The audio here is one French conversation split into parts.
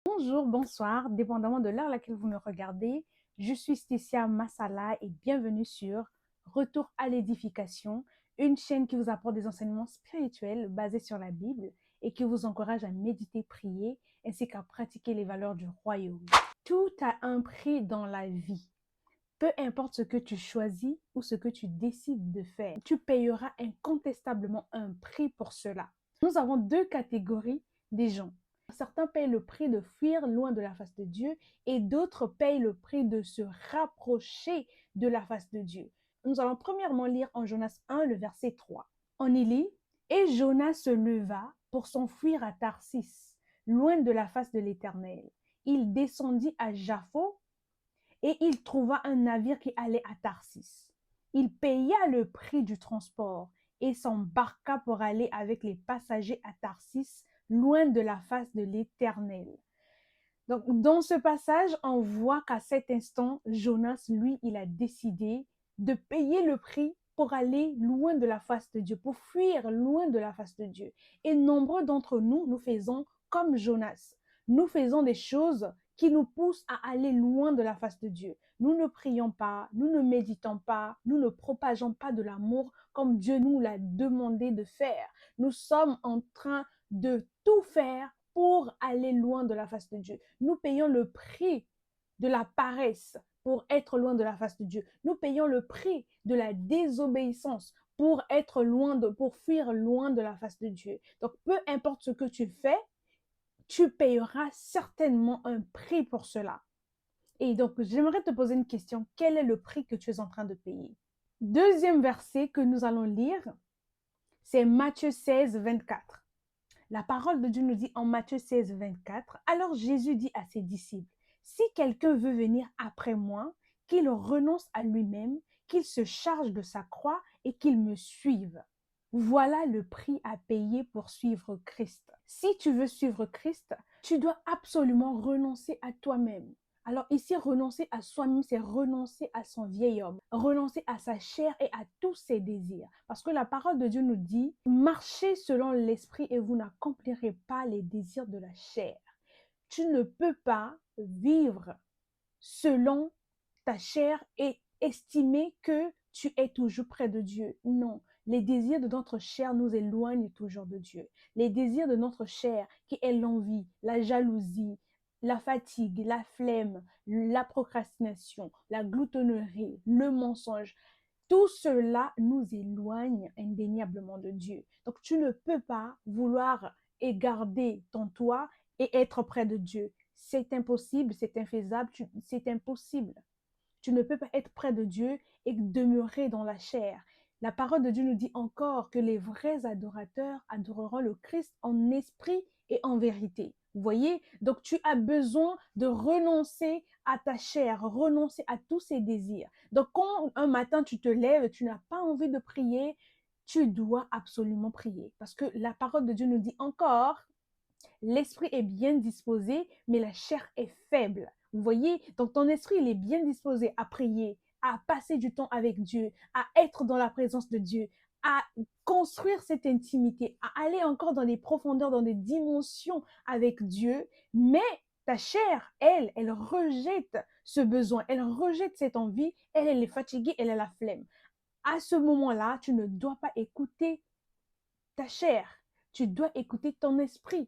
Bonjour, bonsoir, dépendamment de l'heure à laquelle vous me regardez. Je suis Stécia Massala et bienvenue sur Retour à l'édification, une chaîne qui vous apporte des enseignements spirituels basés sur la Bible et qui vous encourage à méditer, prier ainsi qu'à pratiquer les valeurs du royaume. Tout a un prix dans la vie. Peu importe ce que tu choisis ou ce que tu décides de faire, tu payeras incontestablement un prix pour cela. Nous avons deux catégories des gens. Certains payent le prix de fuir loin de la face de Dieu et d'autres payent le prix de se rapprocher de la face de Dieu. Nous allons premièrement lire en Jonas 1, le verset 3. On y lit: Et Jonas se leva pour s'enfuir à Tarsis, loin de la face de l'Éternel. Il descendit à Japhos et il trouva un navire qui allait à Tarsis. Il paya le prix du transport et s'embarqua pour aller avec les passagers à Tarsis, loin de la face de l'Éternel. Donc, dans ce passage, on voit qu'à cet instant, Jonas, lui, il a décidé de payer le prix pour aller loin de la face de Dieu, pour fuir loin de la face de Dieu. Et nombreux d'entre nous, nous faisons comme Jonas. Nous faisons des choses qui nous poussent à aller loin de la face de Dieu. Nous ne prions pas, nous ne méditons pas, nous ne propageons pas de l'amour comme Dieu nous l'a demandé de faire. Nous sommes en train de tout faire pour aller loin de la face de Dieu. Nous payons le prix de la paresse pour être loin de la face de Dieu. Nous payons le prix de la désobéissance pour fuir loin de la face de Dieu. Donc, peu importe ce que tu fais, tu payeras certainement un prix pour cela. Et donc, j'aimerais te poser une question. Quel est le prix que tu es en train de payer? Deuxième verset que nous allons lire, c'est Matthieu 16, 24. La parole de Dieu nous dit en Matthieu 16, 24, alors Jésus dit à ses disciples, si quelqu'un veut venir après moi, qu'il renonce à lui-même, qu'il se charge de sa croix et qu'il me suive. Voilà le prix à payer pour suivre Christ. Si tu veux suivre Christ, tu dois absolument renoncer à toi-même. Alors ici, renoncer à soi-même, c'est renoncer à son vieil homme, renoncer à sa chair et à tous ses désirs. Parce que la parole de Dieu nous dit, marchez selon l'esprit et vous n'accomplirez pas les désirs de la chair. Tu ne peux pas vivre selon ta chair et estimer que tu es toujours près de Dieu. Non, les désirs de notre chair nous éloignent toujours de Dieu. Les désirs de notre chair, qui est l'envie, la jalousie, la fatigue, la flemme, la procrastination, la gloutonnerie, le mensonge, tout cela nous éloigne indéniablement de Dieu. Donc tu ne peux pas vouloir garder ton toi et être près de Dieu. C'est impossible, c'est infaisable, c'est impossible. Tu ne peux pas être près de Dieu et demeurer dans la chair. La parole de Dieu nous dit encore que les vrais adorateurs adoreront le Christ en esprit et en vérité. Vous voyez? Donc tu as besoin de renoncer à ta chair, renoncer à tous ces désirs. Donc quand un matin tu te lèves, tu n'as pas envie de prier, tu dois absolument prier. Parce que la parole de Dieu nous dit encore, l'esprit est bien disposé, mais la chair est faible. Vous voyez, donc ton esprit, il est bien disposé à prier, à passer du temps avec Dieu, à être dans la présence de Dieu, à construire cette intimité, à aller encore dans des profondeurs, dans des dimensions avec Dieu, mais ta chair, elle rejette ce besoin, elle rejette cette envie, elle est fatiguée, elle a la flemme. À ce moment-là, tu ne dois pas écouter ta chair, tu dois écouter ton esprit.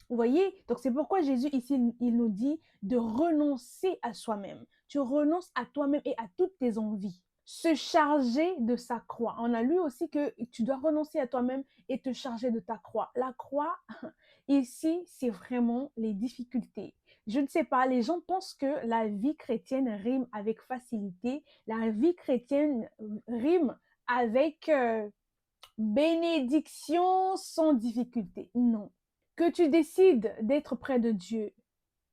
Vous voyez? Donc c'est pourquoi Jésus ici, il nous dit de renoncer à soi-même. Tu renonces à toi-même et à toutes tes envies. Se charger de sa croix. On a lu aussi que tu dois renoncer à toi-même et te charger de ta croix. La croix, ici, c'est vraiment les difficultés. Je ne sais pas, les gens pensent que la vie chrétienne rime avec facilité. La vie chrétienne rime avec bénédiction sans difficulté. Non. Que tu décides d'être près de Dieu,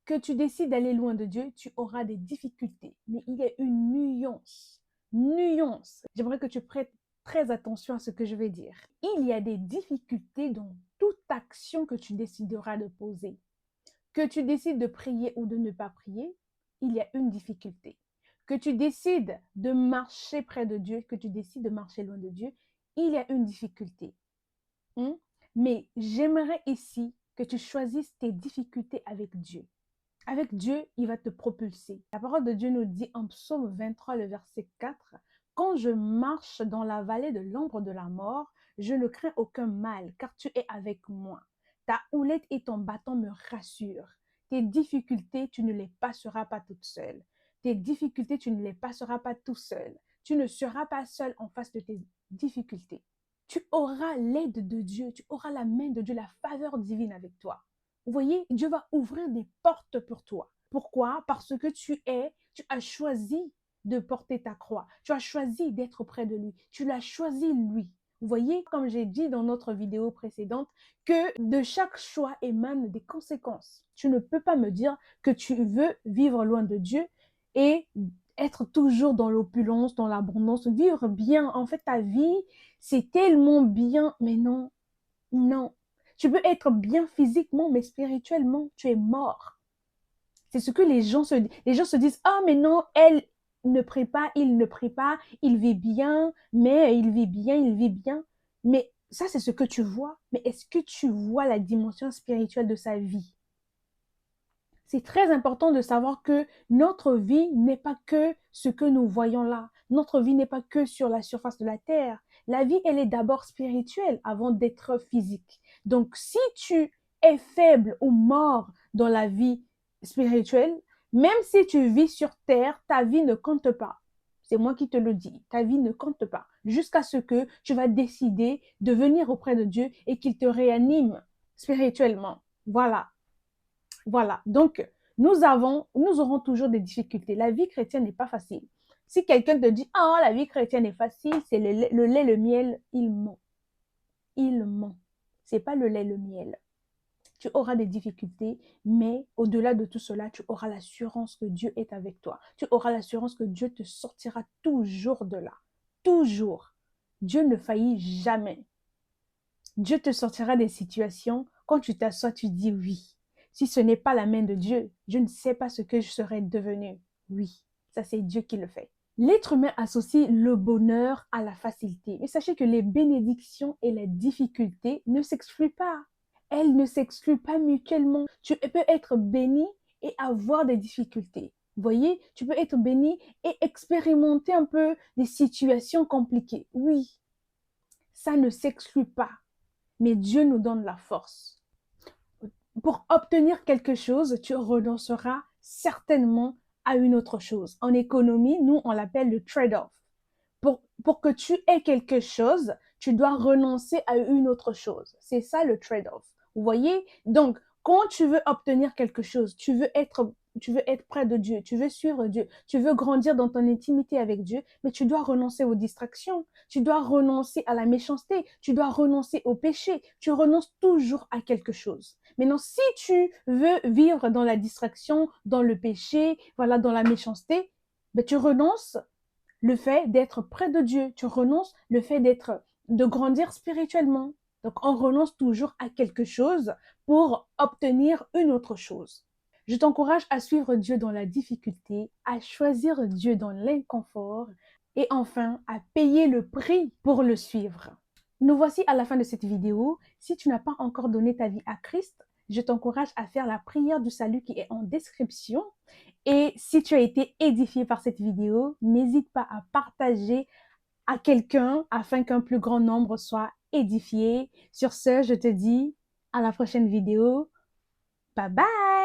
que tu décides d'aller loin de Dieu, tu auras des difficultés. Mais il y a une nuance. Nuance. J'aimerais que tu prêtes très attention à ce que je vais dire. Il y a des difficultés dans toute action que tu décideras de poser. Que tu décides de prier ou de ne pas prier, il y a une difficulté. Que tu décides de marcher près de Dieu, que tu décides de marcher loin de Dieu, il y a une difficulté. Mais j'aimerais ici que tu choisisses tes difficultés avec Dieu. Avec Dieu, il va te propulser. La parole de Dieu nous dit en Psaume 23, le verset 4, « Quand je marche dans la vallée de l'ombre de la mort, je ne crains aucun mal, car tu es avec moi. Ta houlette et ton bâton me rassurent. Tes difficultés, tu ne les passeras pas toute seule. Tes difficultés, tu ne les passeras pas tout seul. Tu ne seras pas seul en face de tes difficultés. Tu auras l'aide de Dieu, tu auras la main de Dieu, la faveur divine avec toi. Vous voyez, Dieu va ouvrir des portes pour toi. Pourquoi? Parce que tu as choisi de porter ta croix. Tu as choisi d'être près de lui. Tu l'as choisi lui. Vous voyez, comme j'ai dit dans notre vidéo précédente, que de chaque choix émanent des conséquences. Tu ne peux pas me dire que tu veux vivre loin de Dieu et être toujours dans l'opulence, dans l'abondance, vivre bien. En fait, ta vie, c'est tellement bien, mais non, non. Tu peux être bien physiquement, mais spirituellement, tu es mort. C'est ce que les gens se disent, ah, mais non, elle ne prie pas, il ne prie pas, il vit bien, mais il vit bien, il vit bien. Mais ça, c'est ce que tu vois. Mais est-ce que tu vois la dimension spirituelle de sa vie? C'est très important de savoir que notre vie n'est pas que ce que nous voyons là. Notre vie n'est pas que sur la surface de la terre. La vie, elle est d'abord spirituelle avant d'être physique. Donc, si tu es faible ou mort dans la vie spirituelle, même si tu vis sur terre, ta vie ne compte pas. C'est moi qui te le dis. Ta vie ne compte pas. Jusqu'à ce que tu vas décider de venir auprès de Dieu et qu'il te réanime spirituellement. Voilà. Voilà, donc nous aurons toujours des difficultés. La vie chrétienne n'est pas facile. Si quelqu'un te dit, ah, la vie chrétienne est facile, c'est le lait, le miel, il ment. Il ment. C'est pas le lait, le miel. Tu auras des difficultés, mais au-delà de tout cela, tu auras l'assurance que Dieu est avec toi. Tu auras l'assurance que Dieu te sortira toujours de là. Toujours. Dieu ne faillit jamais. Dieu te sortira des situations. Quand tu t'assois, tu dis oui. Si ce n'est pas la main de Dieu, je ne sais pas ce que je serais devenu. Oui, ça c'est Dieu qui le fait. L'être humain associe le bonheur à la facilité. Mais sachez que les bénédictions et les difficultés ne s'excluent pas. Elles ne s'excluent pas mutuellement. Tu peux être béni et avoir des difficultés. Vous voyez, tu peux être béni et expérimenter un peu des situations compliquées. Oui, ça ne s'exclut pas. Mais Dieu nous donne la force. Pour obtenir quelque chose, tu renonceras certainement à une autre chose. En économie, nous, on l'appelle le trade-off. Pour que tu aies quelque chose, tu dois renoncer à une autre chose. C'est ça le trade-off. Vous voyez? Donc, quand tu veux obtenir quelque chose, tu veux être près de Dieu, tu veux suivre Dieu, tu veux grandir dans ton intimité avec Dieu, mais tu dois renoncer aux distractions, tu dois renoncer à la méchanceté, tu dois renoncer au péché, tu renonces toujours à quelque chose. Maintenant, si tu veux vivre dans la distraction, dans le péché, voilà, dans la méchanceté, ben, tu renonces le fait d'être près de Dieu, tu renonces le fait de grandir spirituellement. Donc, on renonce toujours à quelque chose pour obtenir une autre chose. Je t'encourage à suivre Dieu dans la difficulté, à choisir Dieu dans l'inconfort et enfin à payer le prix pour le suivre. Nous voici à la fin de cette vidéo. Si tu n'as pas encore donné ta vie à Christ, je t'encourage à faire la prière du salut qui est en description. Et si tu as été édifié par cette vidéo, n'hésite pas à partager à quelqu'un afin qu'un plus grand nombre soit édifié. Sur ce, je te dis à la prochaine vidéo. Bye bye!